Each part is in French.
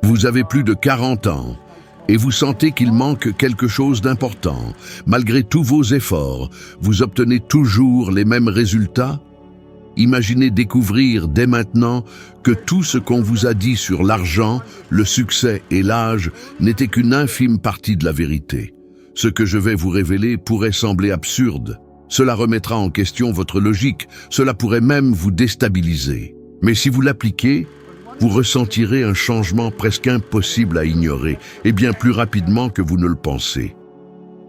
Vous avez plus de 40 ans et vous sentez qu'il manque quelque chose d'important. Malgré tous vos efforts, vous obtenez toujours les mêmes résultats? Imaginez découvrir dès maintenant que tout ce qu'on vous a dit sur l'argent, le succès et l'âge n'était qu'une infime partie de la vérité. Ce que je vais vous révéler pourrait sembler absurde. Cela remettra en question votre logique, cela pourrait même vous déstabiliser. Mais si vous l'appliquez, vous ressentirez un changement presque impossible à ignorer, et bien plus rapidement que vous ne le pensez.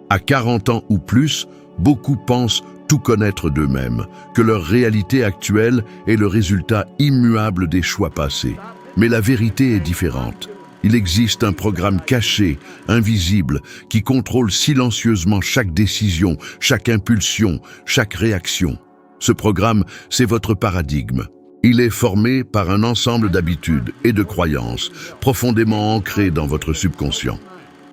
À 40 ans ou plus, beaucoup pensent tout connaître d'eux-mêmes, que leur réalité actuelle est le résultat immuable des choix passés. Mais la vérité est différente. Il existe un programme caché, invisible, qui contrôle silencieusement chaque décision, chaque impulsion, chaque réaction. Ce programme, c'est votre paradigme. Il est formé par un ensemble d'habitudes et de croyances profondément ancrées dans votre subconscient.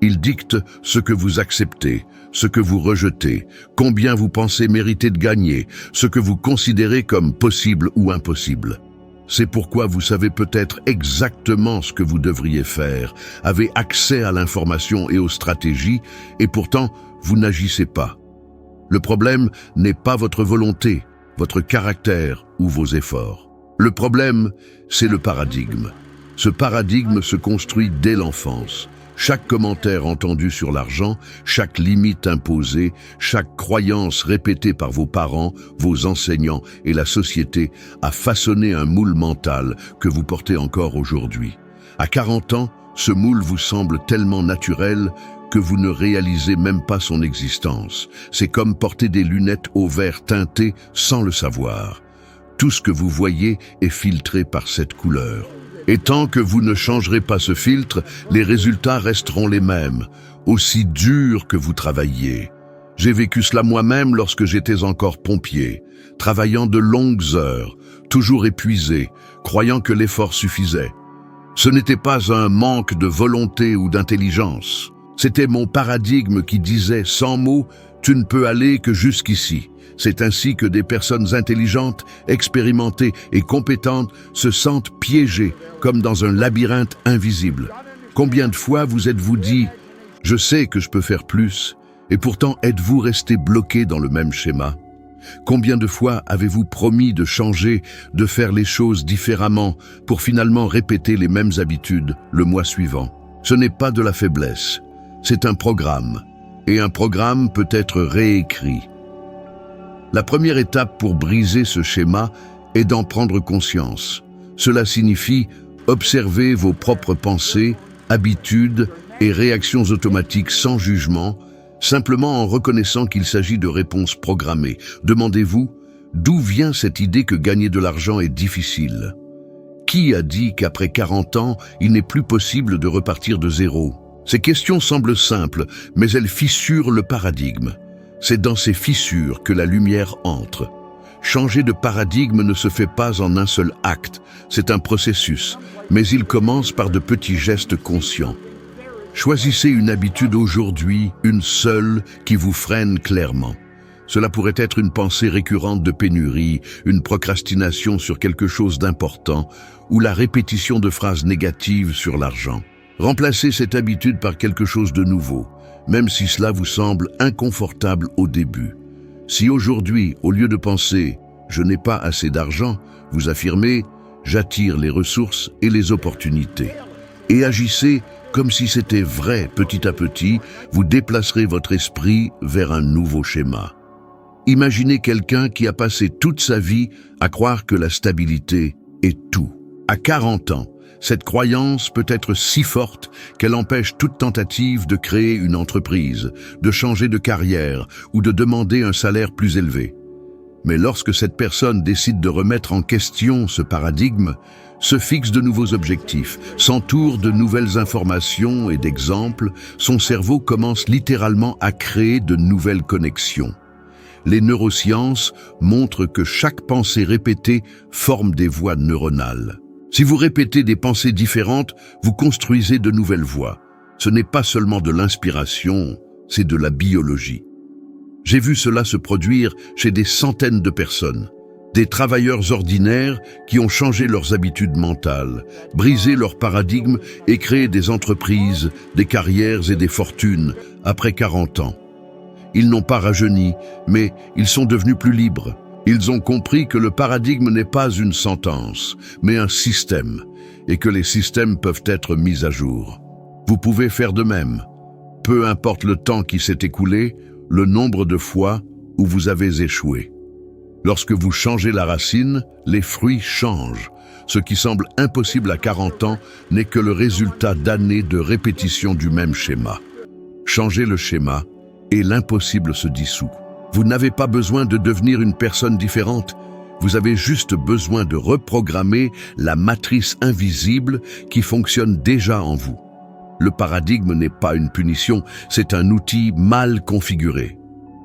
Il dicte ce que vous acceptez, ce que vous rejetez, combien vous pensez mériter de gagner, ce que vous considérez comme possible ou impossible. C'est pourquoi vous savez peut-être exactement ce que vous devriez faire, avez accès à l'information et aux stratégies, et pourtant, vous n'agissez pas. Le problème n'est pas votre volonté, votre caractère ou vos efforts. Le problème, c'est le paradigme. Ce paradigme se construit dès l'enfance. Chaque commentaire entendu sur l'argent, chaque limite imposée, chaque croyance répétée par vos parents, vos enseignants et la société a façonné un moule mental que vous portez encore aujourd'hui. À 40 ans, ce moule vous semble tellement naturel que vous ne réalisez même pas son existence. C'est comme porter des lunettes au verre teinté sans le savoir. Tout ce que vous voyez est filtré par cette couleur. Et tant que vous ne changerez pas ce filtre, les résultats resteront les mêmes, aussi durs que vous travailliez. J'ai vécu cela moi-même lorsque j'étais encore pompier, travaillant de longues heures, toujours épuisé, croyant que l'effort suffisait. Ce n'était pas un manque de volonté ou d'intelligence. C'était mon paradigme qui disait sans mots, tu ne peux aller que jusqu'ici. C'est ainsi que des personnes intelligentes, expérimentées et compétentes se sentent piégées, comme dans un labyrinthe invisible. Combien de fois vous êtes-vous dit « Je sais que je peux faire plus » et pourtant êtes-vous resté bloqué dans le même schéma? Combien de fois avez-vous promis de changer, de faire les choses différemment pour finalement répéter les mêmes habitudes le mois suivant? Ce n'est pas de la faiblesse, c'est un programme. Et un programme peut être réécrit. La première étape pour briser ce schéma est d'en prendre conscience. Cela signifie observer vos propres pensées, habitudes et réactions automatiques sans jugement, simplement en reconnaissant qu'il s'agit de réponses programmées. Demandez-vous, d'où vient cette idée que gagner de l'argent est difficile? Qui a dit qu'après 40 ans, il n'est plus possible de repartir de zéro? Ces questions semblent simples, mais elles fissurent le paradigme. C'est dans ces fissures que la lumière entre. Changer de paradigme ne se fait pas en un seul acte, c'est un processus, mais il commence par de petits gestes conscients. Choisissez une habitude aujourd'hui, une seule, qui vous freine clairement. Cela pourrait être une pensée récurrente de pénurie, une procrastination sur quelque chose d'important, ou la répétition de phrases négatives sur l'argent. Remplacez cette habitude par quelque chose de nouveau, même si cela vous semble inconfortable au début. Si aujourd'hui, au lieu de penser « je n'ai pas assez d'argent », vous affirmez « j'attire les ressources et les opportunités ». Et agissez comme si c'était vrai petit à petit, vous déplacerez votre esprit vers un nouveau schéma. Imaginez quelqu'un qui a passé toute sa vie à croire que la stabilité est tout. À 40 ans, cette croyance peut être si forte qu'elle empêche toute tentative de créer une entreprise, de changer de carrière ou de demander un salaire plus élevé. Mais lorsque cette personne décide de remettre en question ce paradigme, se fixe de nouveaux objectifs, s'entoure de nouvelles informations et d'exemples, son cerveau commence littéralement à créer de nouvelles connexions. Les neurosciences montrent que chaque pensée répétée forme des voies neuronales. Si vous répétez des pensées différentes, vous construisez de nouvelles voies. Ce n'est pas seulement de l'inspiration, c'est de la biologie. J'ai vu cela se produire chez des centaines de personnes. Des travailleurs ordinaires qui ont changé leurs habitudes mentales, brisé leurs paradigmes et créé des entreprises, des carrières et des fortunes après 40 ans. Ils n'ont pas rajeuni, mais ils sont devenus plus libres. Ils ont compris que le paradigme n'est pas une sentence, mais un système, et que les systèmes peuvent être mis à jour. Vous pouvez faire de même. Peu importe le temps qui s'est écoulé, le nombre de fois où vous avez échoué. Lorsque vous changez la racine, les fruits changent. Ce qui semble impossible à 40 ans n'est que le résultat d'années de répétition du même schéma. Changez le schéma et l'impossible se dissout. Vous n'avez pas besoin de devenir une personne différente. Vous avez juste besoin de reprogrammer la matrice invisible qui fonctionne déjà en vous. Le paradigme n'est pas une punition, c'est un outil mal configuré.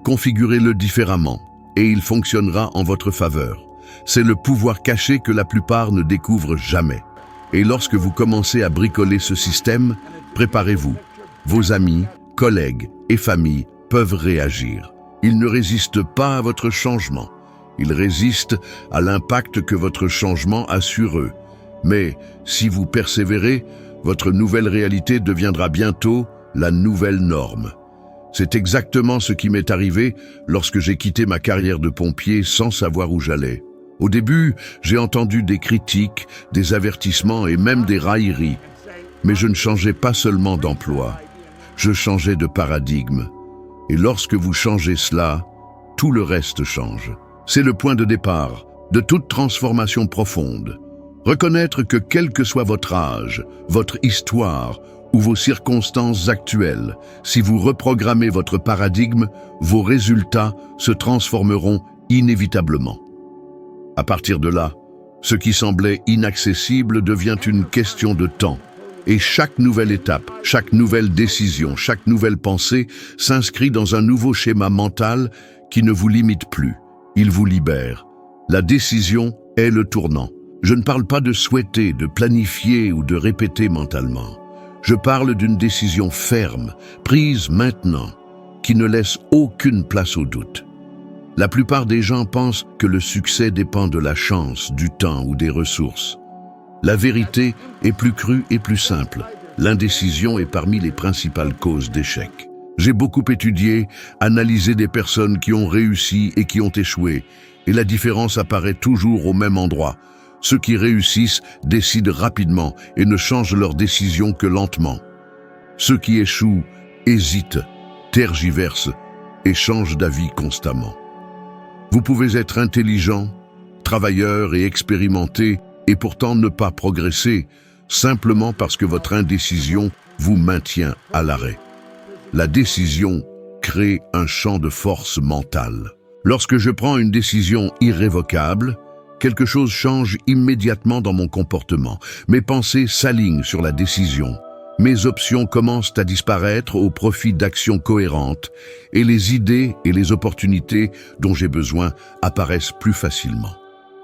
Configurez-le différemment et il fonctionnera en votre faveur. C'est le pouvoir caché que la plupart ne découvrent jamais. Et lorsque vous commencez à bricoler ce système, préparez-vous. Vos amis, collègues et familles peuvent réagir. Ils ne résistent pas à votre changement. Ils résistent à l'impact que votre changement a sur eux. Mais si vous persévérez, votre nouvelle réalité deviendra bientôt la nouvelle norme. C'est exactement ce qui m'est arrivé lorsque j'ai quitté ma carrière de pompier sans savoir où j'allais. Au début, j'ai entendu des critiques, des avertissements et même des railleries. Mais je ne changeais pas seulement d'emploi, je changeais de paradigme. Et lorsque vous changez cela, tout le reste change. C'est le point de départ de toute transformation profonde. Reconnaître que quel que soit votre âge, votre histoire ou vos circonstances actuelles, si vous reprogrammez votre paradigme, vos résultats se transformeront inévitablement. À partir de là, ce qui semblait inaccessible devient une question de temps. Et chaque nouvelle étape, chaque nouvelle décision, chaque nouvelle pensée s'inscrit dans un nouveau schéma mental qui ne vous limite plus. Il vous libère. La décision est le tournant. Je ne parle pas de souhaiter, de planifier ou de répéter mentalement. Je parle d'une décision ferme, prise maintenant, qui ne laisse aucune place au doute. La plupart des gens pensent que le succès dépend de la chance, du temps ou des ressources. La vérité est plus crue et plus simple. L'indécision est parmi les principales causes d'échec. J'ai beaucoup étudié, analysé des personnes qui ont réussi et qui ont échoué, et la différence apparaît toujours au même endroit. Ceux qui réussissent décident rapidement et ne changent leurs décisions que lentement. Ceux qui échouent hésitent, tergiversent et changent d'avis constamment. Vous pouvez être intelligent, travailleur et expérimenté et pourtant ne pas progresser, simplement parce que votre indécision vous maintient à l'arrêt. La décision crée un champ de force mentale. Lorsque je prends une décision irrévocable, quelque chose change immédiatement dans mon comportement. Mes pensées s'alignent sur la décision. Mes options commencent à disparaître au profit d'actions cohérentes et les idées et les opportunités dont j'ai besoin apparaissent plus facilement.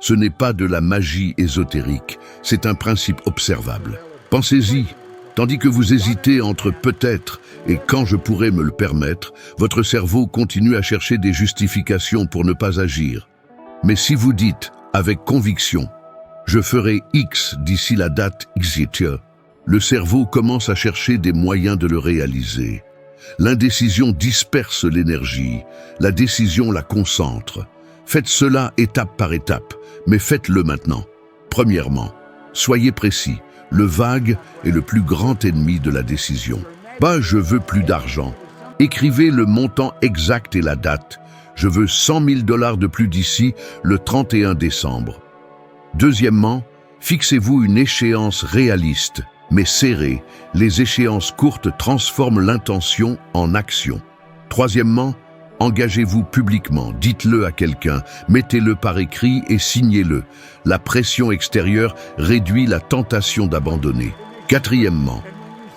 Ce n'est pas de la magie ésotérique, c'est un principe observable. Pensez-y, tandis que vous hésitez entre peut-être et quand je pourrais me le permettre, votre cerveau continue à chercher des justifications pour ne pas agir. Mais si vous dites, avec conviction, je ferai X d'ici la date XY, le cerveau commence à chercher des moyens de le réaliser. L'indécision disperse l'énergie, la décision la concentre. Faites cela étape par étape, mais faites-le maintenant. Premièrement, soyez précis. Le vague est le plus grand ennemi de la décision. Je veux plus d'argent. Écrivez le montant exact et la date. Je veux 100 000 $ de plus d'ici le 31 décembre. Deuxièmement, fixez-vous une échéance réaliste, mais serrée. Les échéances courtes transforment l'intention en action. Troisièmement, engagez-vous publiquement, dites-le à quelqu'un, mettez-le par écrit et signez-le. La pression extérieure réduit la tentation d'abandonner. Quatrièmement,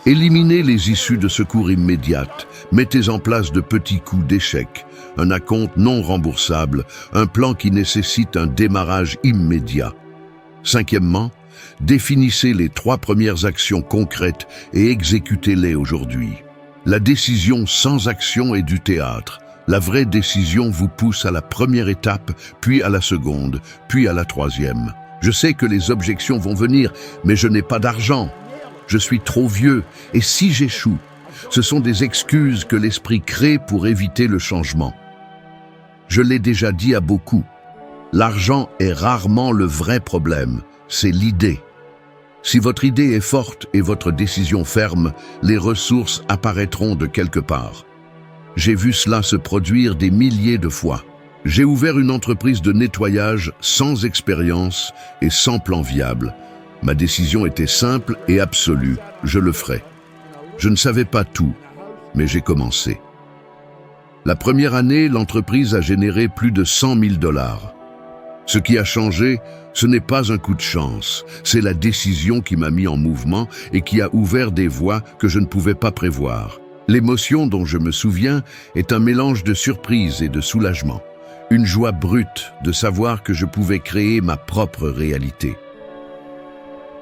éliminez les issues de secours immédiates. Mettez en place de petits coups d'échec, un acompte non remboursable, un plan qui nécessite un démarrage immédiat. Cinquièmement, définissez les 3 premières actions concrètes et exécutez-les aujourd'hui. La décision sans action est du théâtre. La vraie décision vous pousse à la première étape, puis à la seconde, puis à la troisième. Je sais que les objections vont venir, mais je n'ai pas d'argent. Je suis trop vieux, et si j'échoue, ce sont des excuses que l'esprit crée pour éviter le changement. Je l'ai déjà dit à beaucoup. L'argent est rarement le vrai problème, c'est l'idée. Si votre idée est forte et votre décision ferme, les ressources apparaîtront de quelque part. J'ai vu cela se produire des milliers de fois. J'ai ouvert une entreprise de nettoyage sans expérience et sans plan viable. Ma décision était simple et absolue, je le ferai. Je ne savais pas tout, mais j'ai commencé. La première année, l'entreprise a généré plus de 100 000 $. Ce qui a changé, ce n'est pas un coup de chance, c'est la décision qui m'a mis en mouvement et qui a ouvert des voies que je ne pouvais pas prévoir. L'émotion dont je me souviens est un mélange de surprise et de soulagement. Une joie brute de savoir que je pouvais créer ma propre réalité.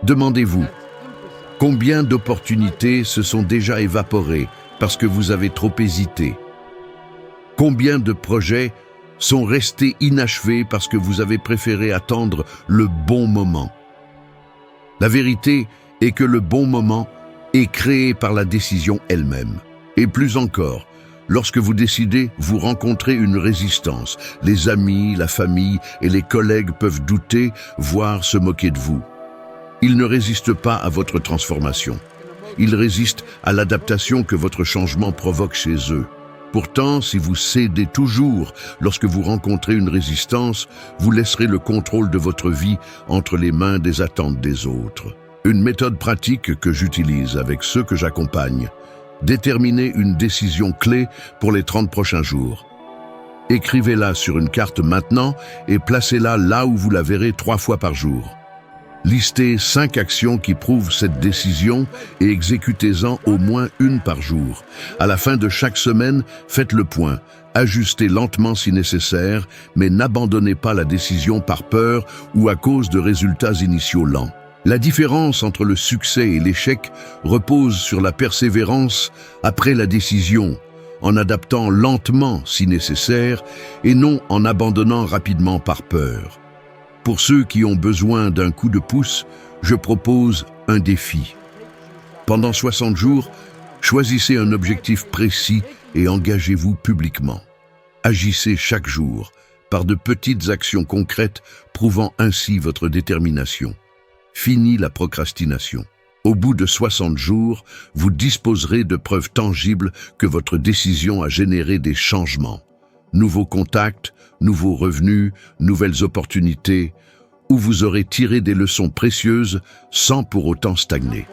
Demandez-vous, combien d'opportunités se sont déjà évaporées parce que vous avez trop hésité? Combien de projets sont restés inachevés parce que vous avez préféré attendre le bon moment? La vérité est que le bon moment est créé par la décision elle-même. Et plus encore, lorsque vous décidez, vous rencontrez une résistance. Les amis, la famille et les collègues peuvent douter, voire se moquer de vous. Ils ne résistent pas à votre transformation. Ils résistent à l'adaptation que votre changement provoque chez eux. Pourtant, si vous cédez toujours lorsque vous rencontrez une résistance, vous laisserez le contrôle de votre vie entre les mains des attentes des autres. Une méthode pratique que j'utilise avec ceux que j'accompagne: déterminez une décision clé pour les 30 prochains jours. Écrivez-la sur une carte maintenant et placez-la là où vous la verrez 3 fois par jour. Listez 5 actions qui prouvent cette décision et exécutez-en au moins une par jour. À la fin de chaque semaine, faites le point. Ajustez lentement si nécessaire, mais n'abandonnez pas la décision par peur ou à cause de résultats initiaux lents. La différence entre le succès et l'échec repose sur la persévérance après la décision, en adaptant lentement si nécessaire et non en abandonnant rapidement par peur. Pour ceux qui ont besoin d'un coup de pouce, je propose un défi. Pendant 60 jours, choisissez un objectif précis et engagez-vous publiquement. Agissez chaque jour par de petites actions concrètes prouvant ainsi votre détermination. Fini la procrastination. Au bout de 60 jours, vous disposerez de preuves tangibles que votre décision a généré des changements. Nouveaux contacts, nouveaux revenus, nouvelles opportunités, où vous aurez tiré des leçons précieuses sans pour autant stagner.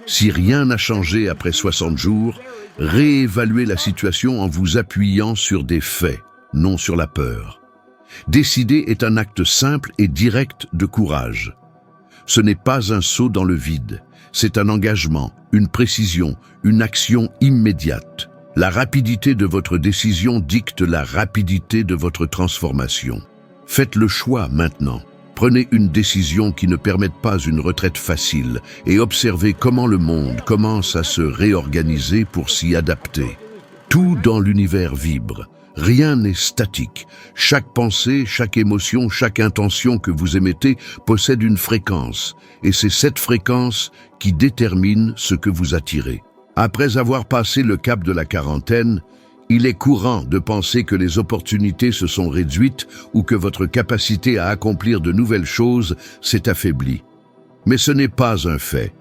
Si rien n'a changé après 60 jours, réévaluez la situation en vous appuyant sur des faits, non sur la peur. Décider est un acte simple et direct de courage. Ce n'est pas un saut dans le vide, c'est un engagement, une précision, une action immédiate. La rapidité de votre décision dicte la rapidité de votre transformation. Faites le choix maintenant. Prenez une décision qui ne permette pas une retraite facile et observez comment le monde commence à se réorganiser pour s'y adapter. Tout dans l'univers vibre. Rien n'est statique. Chaque pensée, chaque émotion, chaque intention que vous émettez possède une fréquence. Et c'est cette fréquence qui détermine ce que vous attirez. Après avoir passé le cap de la quarantaine, il est courant de penser que les opportunités se sont réduites ou que votre capacité à accomplir de nouvelles choses s'est affaiblie. Mais ce n'est pas un fait.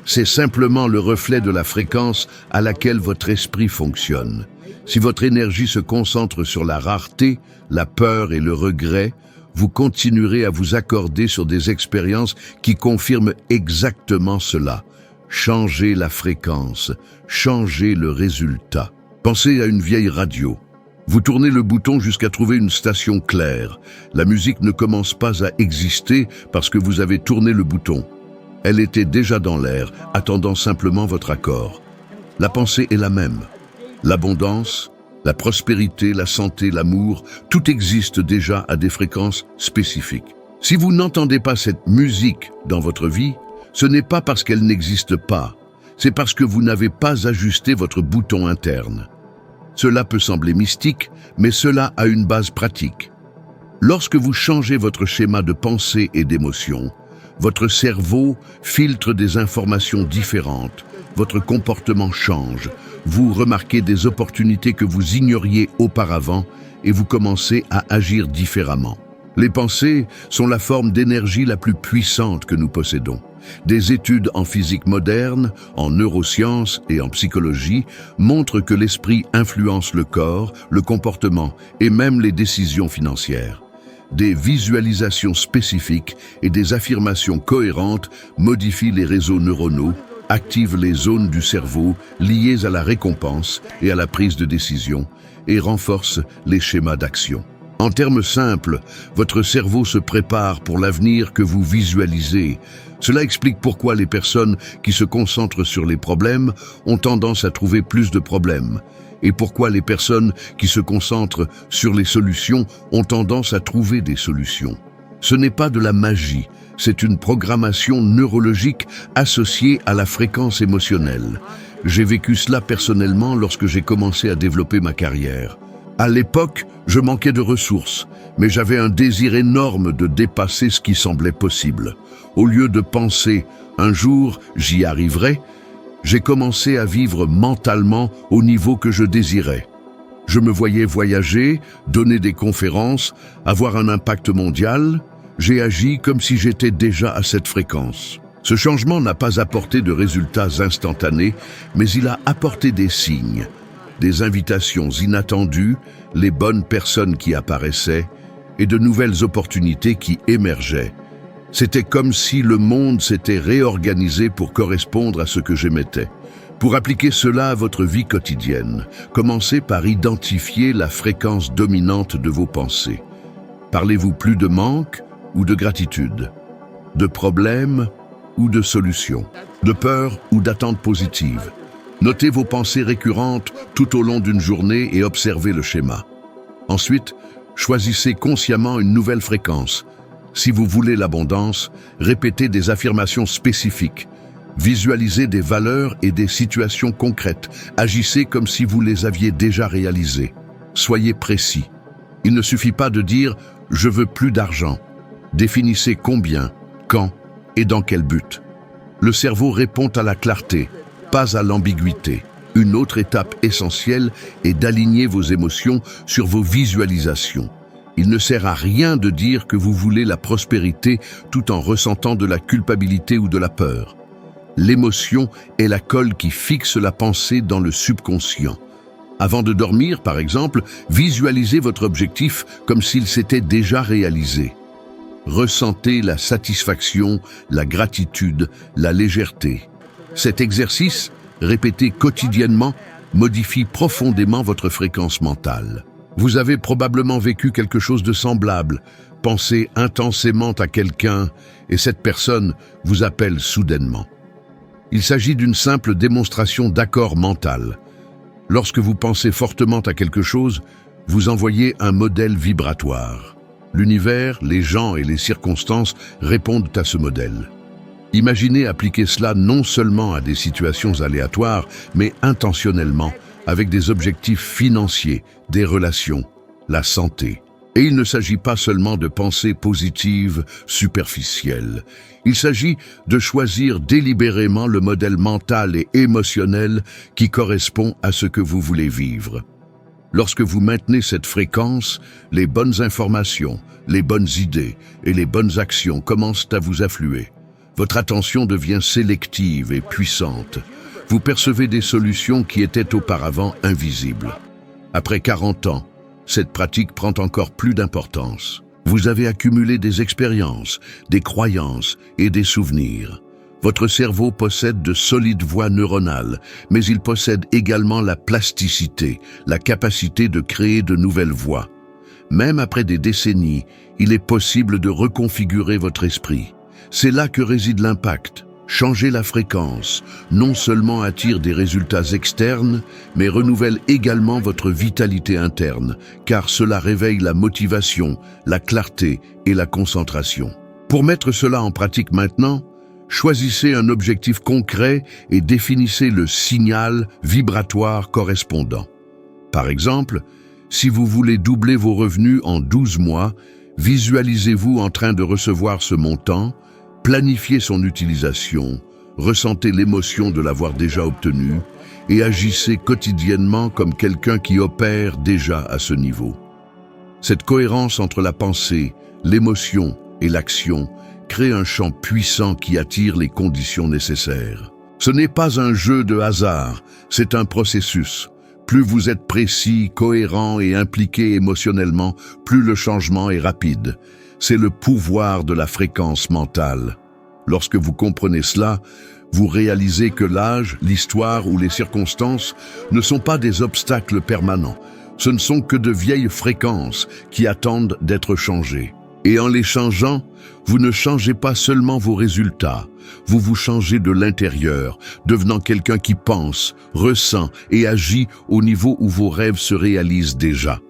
C'est simplement le reflet de la fréquence à laquelle votre esprit fonctionne. Si votre énergie se concentre sur la rareté, la peur et le regret, vous continuerez à vous accorder sur des expériences qui confirment exactement cela. Changez la fréquence, changez le résultat. Pensez à une vieille radio. Vous tournez le bouton jusqu'à trouver une station claire. La musique ne commence pas à exister parce que vous avez tourné le bouton. Elle était déjà dans l'air, attendant simplement votre accord. La pensée est la même. L'abondance, la prospérité, la santé, l'amour, tout existe déjà à des fréquences spécifiques. Si vous n'entendez pas cette musique dans votre vie, ce n'est pas parce qu'elle n'existe pas, c'est parce que vous n'avez pas ajusté votre bouton interne. Cela peut sembler mystique, mais cela a une base pratique. Lorsque vous changez votre schéma de pensée et d'émotion, votre cerveau filtre des informations différentes, votre comportement change, vous remarquez des opportunités que vous ignoriez auparavant et vous commencez à agir différemment. Les pensées sont la forme d'énergie la plus puissante que nous possédons. Des études en physique moderne, en neurosciences et en psychologie montrent que l'esprit influence le corps, le comportement et même les décisions financières. Des visualisations spécifiques et des affirmations cohérentes modifient les réseaux neuronaux, activent les zones du cerveau liées à la récompense et à la prise de décision et renforcent les schémas d'action. En termes simples, votre cerveau se prépare pour l'avenir que vous visualisez. Cela explique pourquoi les personnes qui se concentrent sur les problèmes ont tendance à trouver plus de problèmes, et pourquoi les personnes qui se concentrent sur les solutions ont tendance à trouver des solutions. Ce n'est pas de la magie, c'est une programmation neurologique associée à la fréquence émotionnelle. J'ai vécu cela personnellement lorsque j'ai commencé à développer ma carrière. À l'époque, je manquais de ressources, mais j'avais un désir énorme de dépasser ce qui semblait possible. Au lieu de penser « un jour, j'y arriverai », j'ai commencé à vivre mentalement au niveau que je désirais. Je me voyais voyager, donner des conférences, avoir un impact mondial. J'ai agi comme si j'étais déjà à cette fréquence. Ce changement n'a pas apporté de résultats instantanés, mais il a apporté des signes, des invitations inattendues, les bonnes personnes qui apparaissaient et de nouvelles opportunités qui émergeaient. C'était comme si le monde s'était réorganisé pour correspondre à ce que j'émettais. Pour appliquer cela à votre vie quotidienne, commencez par identifier la fréquence dominante de vos pensées. Parlez-vous plus de manque ou de gratitude, de problèmes ou de solutions, de peur ou d'attente positive? Notez vos pensées récurrentes tout au long d'une journée et observez le schéma. Ensuite, choisissez consciemment une nouvelle fréquence. Si vous voulez l'abondance, répétez des affirmations spécifiques. Visualisez des valeurs et des situations concrètes. Agissez comme si vous les aviez déjà réalisées. Soyez précis. Il ne suffit pas de dire « je veux plus d'argent ». Définissez combien, quand et dans quel but. Le cerveau répond à la clarté, pas à l'ambiguïté. Une autre étape essentielle est d'aligner vos émotions sur vos visualisations. Il ne sert à rien de dire que vous voulez la prospérité tout en ressentant de la culpabilité ou de la peur. L'émotion est la colle qui fixe la pensée dans le subconscient. Avant de dormir, par exemple, visualisez votre objectif comme s'il s'était déjà réalisé. Ressentez la satisfaction, la gratitude, la légèreté. Cet exercice, répété quotidiennement, modifie profondément votre fréquence mentale. Vous avez probablement vécu quelque chose de semblable, pensez intensément à quelqu'un et cette personne vous appelle soudainement. Il s'agit d'une simple démonstration d'accord mental. Lorsque vous pensez fortement à quelque chose, vous envoyez un modèle vibratoire. L'univers, les gens et les circonstances répondent à ce modèle. Imaginez appliquer cela non seulement à des situations aléatoires, mais intentionnellement, avec des objectifs financiers, des relations, la santé. Et il ne s'agit pas seulement de pensées positives, superficielles. Il s'agit de choisir délibérément le modèle mental et émotionnel qui correspond à ce que vous voulez vivre. Lorsque vous maintenez cette fréquence, les bonnes informations, les bonnes idées et les bonnes actions commencent à vous affluer. Votre attention devient sélective et puissante. Vous percevez des solutions qui étaient auparavant invisibles. Après 40 ans, cette pratique prend encore plus d'importance. Vous avez accumulé des expériences, des croyances et des souvenirs. Votre cerveau possède de solides voies neuronales, mais il possède également la plasticité, la capacité de créer de nouvelles voies. Même après des décennies, il est possible de reconfigurer votre esprit. C'est là que réside l'impact. Changer la fréquence, non seulement attire des résultats externes, mais renouvelle également votre vitalité interne, car cela réveille la motivation, la clarté et la concentration. Pour mettre cela en pratique maintenant, choisissez un objectif concret et définissez le signal vibratoire correspondant. Par exemple, si vous voulez doubler vos revenus en 12 mois, visualisez-vous en train de recevoir ce montant, planifiez son utilisation, ressentez l'émotion de l'avoir déjà obtenu et agissez quotidiennement comme quelqu'un qui opère déjà à ce niveau. Cette cohérence entre la pensée, l'émotion et l'action crée un champ puissant qui attire les conditions nécessaires. Ce n'est pas un jeu de hasard, c'est un processus. Plus vous êtes précis, cohérent et impliqué émotionnellement, plus le changement est rapide. C'est le pouvoir de la fréquence mentale. Lorsque vous comprenez cela, vous réalisez que l'âge, l'histoire ou les circonstances ne sont pas des obstacles permanents. Ce ne sont que de vieilles fréquences qui attendent d'être changées. Et en les changeant, vous ne changez pas seulement vos résultats, vous vous changez de l'intérieur, devenant quelqu'un qui pense, ressent et agit au niveau où vos rêves se réalisent déjà.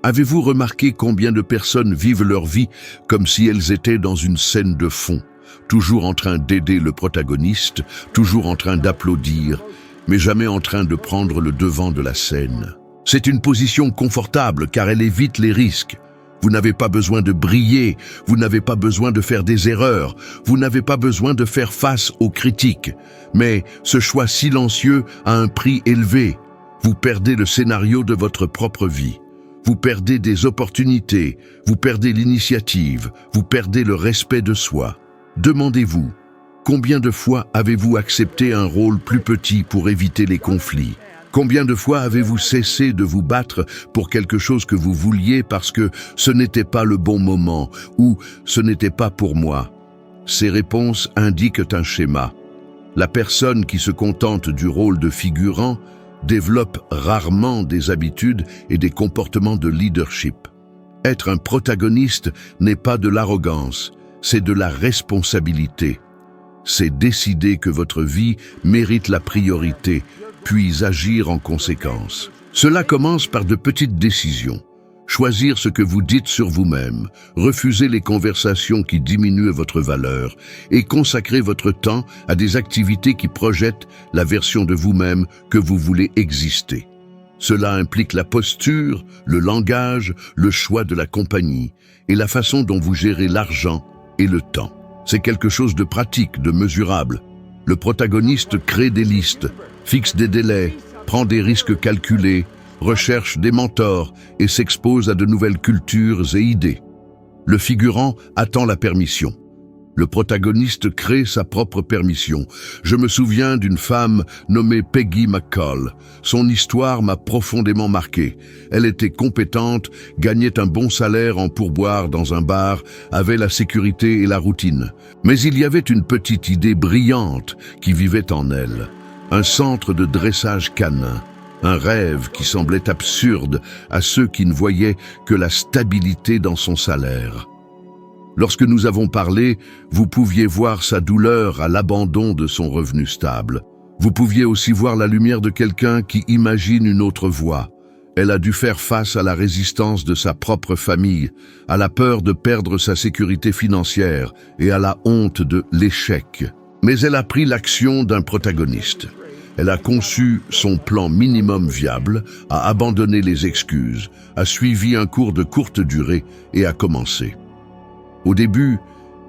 Avez-vous remarqué combien de personnes vivent leur vie comme si elles étaient dans une scène de fond, toujours en train d'aider le protagoniste, toujours en train d'applaudir, mais jamais en train de prendre le devant de la scène? C'est une position confortable car elle évite les risques. Vous n'avez pas besoin de briller, vous n'avez pas besoin de faire des erreurs, vous n'avez pas besoin de faire face aux critiques. Mais ce choix silencieux a un prix élevé. Vous perdez le scénario de votre propre vie. Vous perdez des opportunités, vous perdez l'initiative, vous perdez le respect de soi. Demandez-vous, combien de fois avez-vous accepté un rôle plus petit pour éviter les conflits ? Combien de fois avez-vous cessé de vous battre pour quelque chose que vous vouliez parce que ce n'était pas le bon moment ou ce n'était pas pour moi? Ces réponses indiquent un schéma. La personne qui se contente du rôle de figurant développe rarement des habitudes et des comportements de leadership. Être un protagoniste n'est pas de l'arrogance, c'est de la responsabilité. C'est décider que votre vie mérite la priorité, puis agir en conséquence. Cela commence par de petites décisions. Choisir ce que vous dites sur vous-même, refuser les conversations qui diminuent votre valeur et consacrer votre temps à des activités qui projettent la version de vous-même que vous voulez exister. Cela implique la posture, le langage, le choix de la compagnie et la façon dont vous gérez l'argent et le temps. C'est quelque chose de pratique, de mesurable. Le protagoniste crée des listes, fixe des délais, prend des risques calculés, recherche des mentors et s'expose à de nouvelles cultures et idées. Le figurant attend la permission. Le protagoniste crée sa propre permission. Je me souviens d'une femme nommée Peggy McCall. Son histoire m'a profondément marqué. Elle était compétente, gagnait un bon salaire en pourboire dans un bar, avait la sécurité et la routine. Mais il y avait une petite idée brillante qui vivait en elle. Un centre de dressage canin. Un rêve qui semblait absurde à ceux qui ne voyaient que la stabilité dans son salaire. Lorsque nous avons parlé, vous pouviez voir sa douleur à l'abandon de son revenu stable. Vous pouviez aussi voir la lumière de quelqu'un qui imagine une autre voie. Elle a dû faire face à la résistance de sa propre famille, à la peur de perdre sa sécurité financière et à la honte de l'échec. Mais elle a pris l'action d'un protagoniste. Elle a conçu son plan minimum viable, a abandonné les excuses, a suivi un cours de courte durée et a commencé. Au début,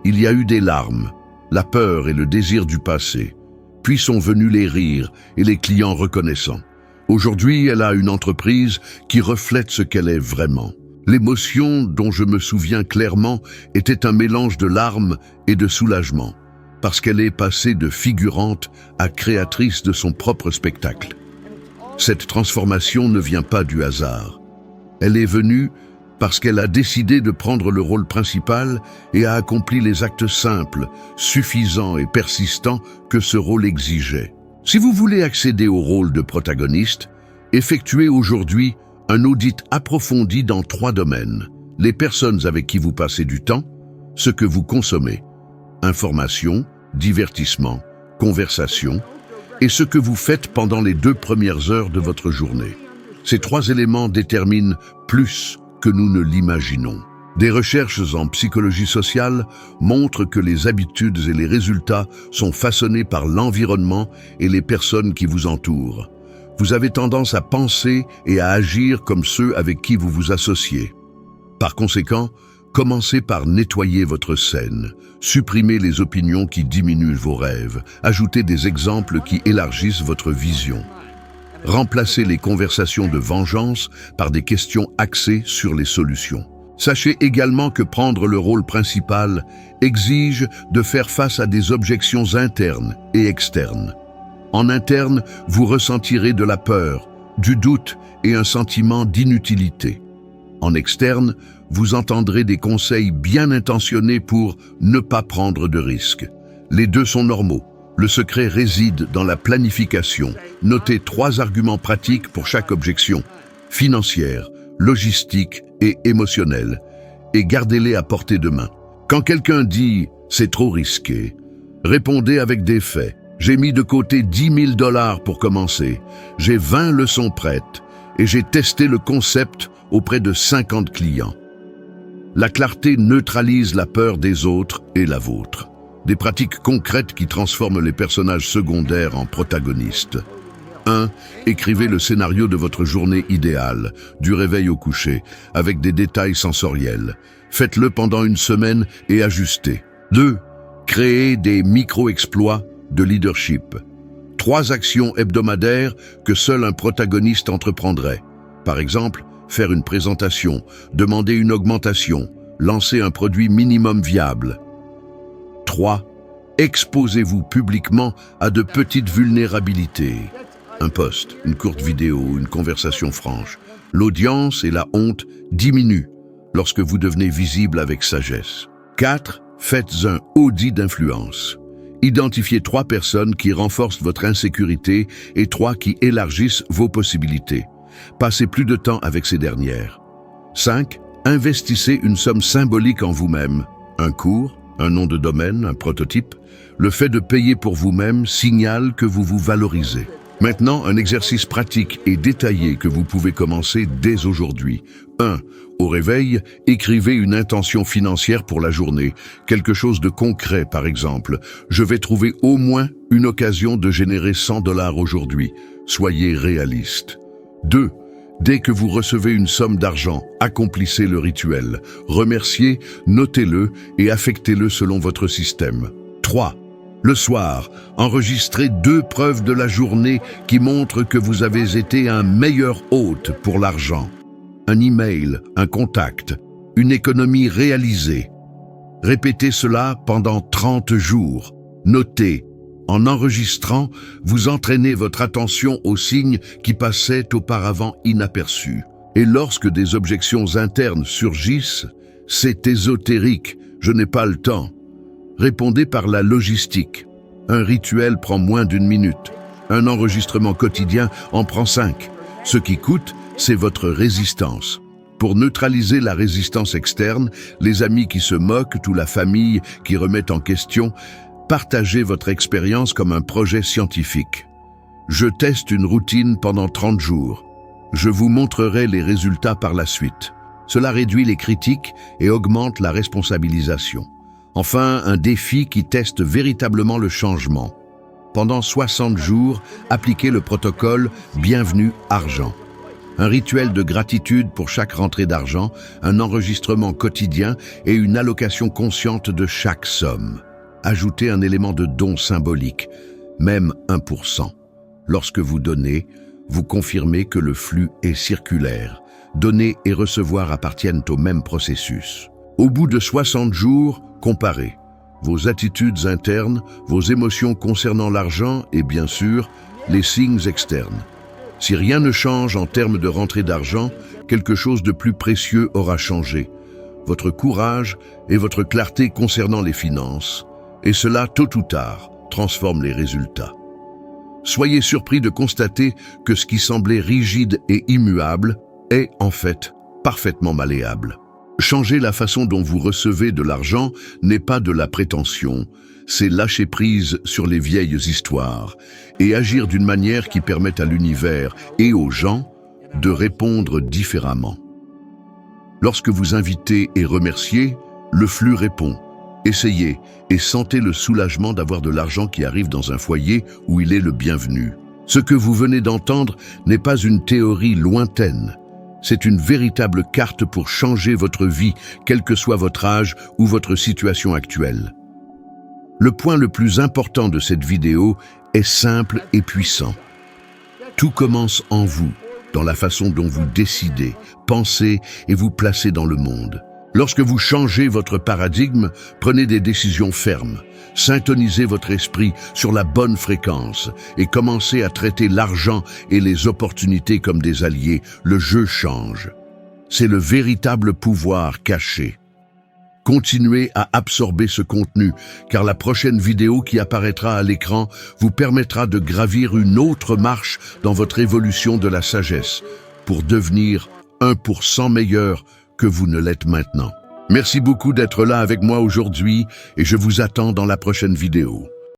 il y a eu des larmes, la peur et le désir du passé. Puis sont venus les rires et les clients reconnaissants. Aujourd'hui, elle a une entreprise qui reflète ce qu'elle est vraiment. L'émotion dont je me souviens clairement était un mélange de larmes et de soulagement, parce qu'elle est passée de figurante à créatrice de son propre spectacle. Cette transformation ne vient pas du hasard. Elle est venue parce qu'elle a décidé de prendre le rôle principal et a accompli les actes simples, suffisants et persistants que ce rôle exigeait. Si vous voulez accéder au rôle de protagoniste, effectuez aujourd'hui un audit approfondi dans 3 domaines. Les personnes avec qui vous passez du temps, ce que vous consommez, information, divertissement, conversation, et ce que vous faites pendant les 2 premières heures de votre journée. Ces 3 éléments déterminent plus que nous ne l'imaginons. Des recherches en psychologie sociale montrent que les habitudes et les résultats sont façonnés par l'environnement et les personnes qui vous entourent. vous avez tendance à penser et à agir comme ceux avec qui vous vous associez. Par conséquent, commencez par nettoyer votre scène, supprimez les opinions qui diminuent vos rêves, ajoutez des exemples qui élargissent votre vision. Remplacez les conversations de vengeance par des questions axées sur les solutions. Sachez également que prendre le rôle principal exige de faire face à des objections internes et externes. En interne, vous ressentirez de la peur, du doute et un sentiment d'inutilité. En externe, vous entendrez des conseils bien intentionnés pour ne pas prendre de risques. Les deux sont normaux. Le secret réside dans la planification. Notez 3 arguments pratiques pour chaque objection: financière, logistique et émotionnelle, et gardez-les à portée de main. Quand quelqu'un dit « c'est trop risqué », répondez avec des faits. J'ai mis de côté 10 000 $ pour commencer. J'ai 20 leçons prêtes et j'ai testé le concept auprès de 50 clients. La clarté neutralise la peur des autres et la vôtre. Des pratiques concrètes qui transforment les personnages secondaires en protagonistes. 1. Écrivez le scénario de votre journée idéale, du réveil au coucher, avec des détails sensoriels. Faites-le pendant une semaine et ajustez. 2. Créez des micro-exploits de leadership. 3 actions hebdomadaires que seul un protagoniste entreprendrait. Par exemple, faire une présentation, demander une augmentation, lancer un produit minimum viable. 3. Exposez-vous publiquement à de petites vulnérabilités. Un post, une courte vidéo, une conversation franche. L'audience et la honte diminuent lorsque vous devenez visible avec sagesse. 4. Faites un audit d'influence. Identifiez 3 personnes qui renforcent votre insécurité et 3 qui élargissent vos possibilités. Passez plus de temps avec ces dernières. 5. Investissez une somme symbolique en vous-même. Un cours, un nom de domaine, un prototype. Le fait de payer pour vous-même signale que vous vous valorisez. Maintenant, un exercice pratique et détaillé que vous pouvez commencer dès aujourd'hui. 1. Au réveil, écrivez une intention financière pour la journée. Quelque chose de concret, par exemple. Je vais trouver au moins une occasion de générer 100 $ aujourd'hui. Soyez réaliste. 2. Dès que vous recevez une somme d'argent, accomplissez le rituel. Remerciez, notez-le et affectez-le selon votre système. 3. Le soir, enregistrez 2 preuves de la journée qui montrent que vous avez été un meilleur hôte pour l'argent. Un email, un contact, une économie réalisée. Répétez cela pendant 30 jours. Notez. En enregistrant, vous entraînez votre attention aux signes qui passaient auparavant inaperçus. Et lorsque des objections internes surgissent, c'est ésotérique, je n'ai pas le temps. Répondez par la logistique. Un rituel prend moins d'1 minute. Un enregistrement quotidien en prend 5. Ce qui coûte, c'est votre résistance. Pour neutraliser la résistance externe, les amis qui se moquent ou la famille qui remet en question, partagez votre expérience comme un projet scientifique. Je teste une routine pendant 30 jours. Je vous montrerai les résultats par la suite. Cela réduit les critiques et augmente la responsabilisation. Enfin, un défi qui teste véritablement le changement. Pendant 60 jours, appliquez le protocole Bienvenue Argent. Un rituel de gratitude pour chaque rentrée d'argent, un enregistrement quotidien et une allocation consciente de chaque somme. Ajoutez un élément de don symbolique, même 1%. Lorsque vous donnez, vous confirmez que le flux est circulaire. Donner et recevoir appartiennent au même processus. Au bout de 60 jours, comparez vos attitudes internes, vos émotions concernant l'argent et bien sûr, les signes externes. Si rien ne change en termes de rentrée d'argent, quelque chose de plus précieux aura changé. Votre courage et votre clarté concernant les finances. Et cela, tôt ou tard, transforme les résultats. Soyez surpris de constater que ce qui semblait rigide et immuable est, en fait, parfaitement malléable. Changer la façon dont vous recevez de l'argent n'est pas de la prétention, c'est lâcher prise sur les vieilles histoires et agir d'une manière qui permette à l'univers et aux gens de répondre différemment. Lorsque vous invitez et remerciez, le flux répond. Essayez et sentez le soulagement d'avoir de l'argent qui arrive dans un foyer où il est le bienvenu. Ce que vous venez d'entendre n'est pas une théorie lointaine. C'est une véritable carte pour changer votre vie, quel que soit votre âge ou votre situation actuelle. Le point le plus important de cette vidéo est simple et puissant. Tout commence en vous, dans la façon dont vous décidez, pensez et vous placez dans le monde. Lorsque vous changez votre paradigme, prenez des décisions fermes, syntonisez votre esprit sur la bonne fréquence et commencez à traiter l'argent et les opportunités comme des alliés, le jeu change. C'est le véritable pouvoir caché. Continuez à absorber ce contenu, car la prochaine vidéo qui apparaîtra à l'écran vous permettra de gravir une autre marche dans votre évolution de la sagesse, pour devenir 1% meilleur que vous ne l'êtes maintenant. Merci beaucoup d'être là avec moi aujourd'hui et je vous attends dans la prochaine vidéo.